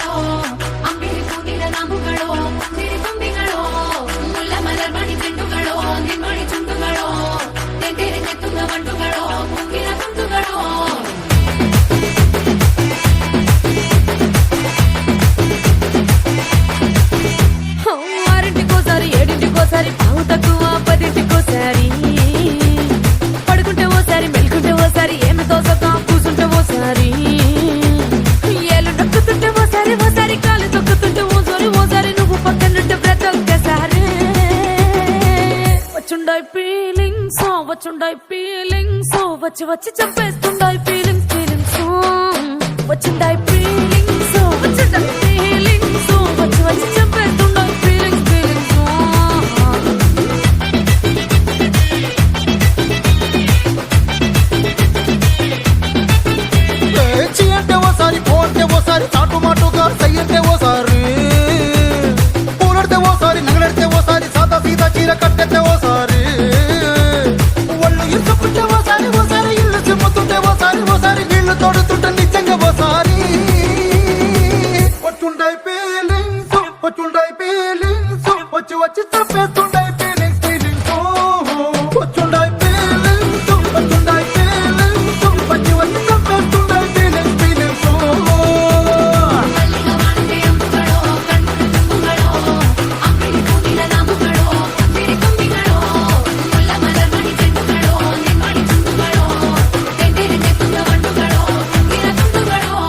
ನಂಬುಗಳೋ ಅಂಬಿರಿ ಕೂದಿರ ನಾಮುಗಳೋ ಕುಂದಿರಿ ತುಂಬಿಗಳೋ ಮುಲ್ಲ ಮಲರ್ಮಣಿ ಚೆಂಡುಗಳೋ ನಿನ್ಮಣಿ ಚುಂಡುಗಳೋ ತೆಂದಿರಿ ನೆತ್ತುಂಗ ಮಂಡುಗಳೋ ಮುಂಗಿನ ತುಂಡುಗಳೋ ఆరింటికోసారి ఏడింటికోసారి పావు తక్కువ పదింటికోసారి పడుకుంటే ఓసారి మెలుకుంటే ఓసారి ఏమి తోసక కూసుంటే ఓసారి ఏళ్ళు నొక్కుతుంటే ఓసారి ఓసారి కాలు తొక్కుతుంటే ఓసారి నువ్వు పక్కనుంటే ప్రతి ఒక్కసారి వచ్చుండాయి ఫీలింగ్స్ వచ్చి వచ్చి చంపేస్తుండాయి ఫీలింగ్స్ వచ్చుండాయి ఫీలింగ్స్ వచ్చి వచ్చి చంపేస్తుండాయి ఫీలింగ్స్ అంటే ఓసారి పోతే ఓసారి చాటు మాటుగా సయ్యంటే ఓసారి పూలడితే ఓసారి నగలడితే ఓసారి సాదా సీదా చీర కట్టెతే ఓసారి ఒళ్ళు ఇసుకుంటే ఓసారి ఇల్లు చిమ్ముతుంటే ఓసారి నీళ్లు తోడుతుంటే నిజంగా ఓసారి వచ్చుండాయి ఫీలింగ్స్ వచ్చి వచ్చి చంపేస్తుండాయి ఫీలింగ్స్ వచ్చుండాయి ఫీలింగ్స్ వచ్చి వచ్చి చంపేస్తుండాయి ఫీలింగ్స్ మల్లిగా వాడితే అంబుಗಳೋ కన్నుల తుంగుಗಳೋ అంబిరి కూదిర నామುಗಳೋ కుందిరి ತುಂಬಿಗಳೋ ముల్ల మలర్మణి చెండుಗಳೋ నిన్మణి చుండుಗಳೋ తెందిరి నెత్తుంగ మండుಗಳೋ ముంగిన ತುಂಡುಗಳೋ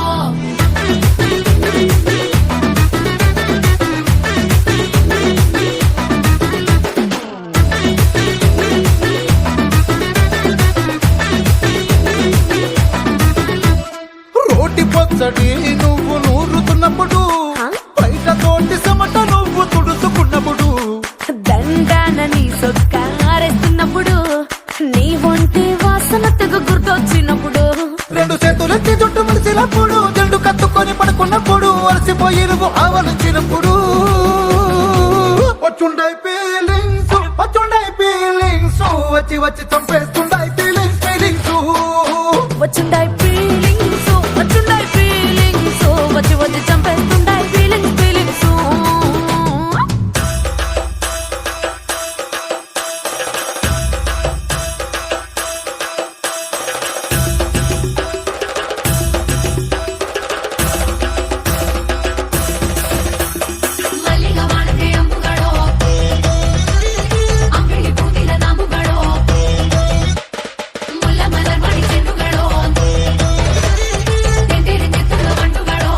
రోటి పచ్చడి నువ్వు నూరుతున్నప్పుడు బయట తోటి సమట నువ్వు తుడుచుకున్నప్పుడు దండాన నీ సొక్కారేస్తున్నప్పుడు నీ ఒంటి వాసన తెగ గుర్తొచ్చినప్పుడు రెండు చేతులెత్తి జుట్టు మలిసినప్పుడు జండు కత్తుకొని పడుకున్నప్పుడు అలసిపోయి నువ్వు ఆవలించినప్పుడు వచ్చుండాయి ఫీలింగ్స్ వచ్చి వచ్చి చంపేస్తుండాయి ఫీలింగ్స్ వచ్చుండాయి ఫీలింగ్స్ వచ్చి వచ్చి చంపేస్తుండాయి ఫీలింగ్స్ మల్లిగా వాడితే అంబుಗಳೋ అంబిరి కూదిర నాಮುಗಳೋ ముల్ల మలర్మణి చెండుಗಳೋ తెందిరి నెత్తుంగ మండుಗಳೋ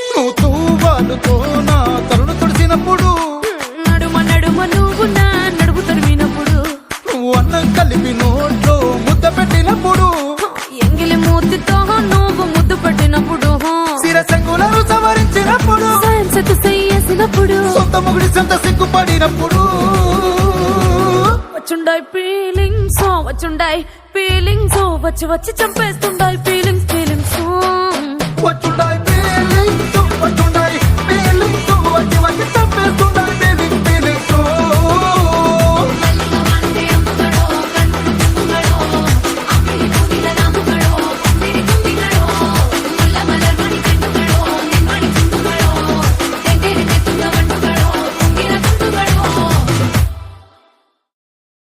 నువ్వు తూవాలుతో నా తలను తుడిచినప్పుడు నడుమ నువ్వు నా నడుపు తరిమినప్పుడు నువ్వు అన్నం కలిపి నోట్లో ముద్ద పెట్టినప్పుడు ఎంగిలి మూతితో నువ్వు ముద్దు పెట్టినప్పుడు శిరసంగులను సవరించినప్పుడు సైన్స్ చేసినప్పుడు సొంత ముగుడి సొంత సిగ్గుపడినప్పుడు వచ్చుండాయి ఫీలింగ్స్ వచ్చి వచ్చి చంపేస్తుండాయి ఫీలింగ్స్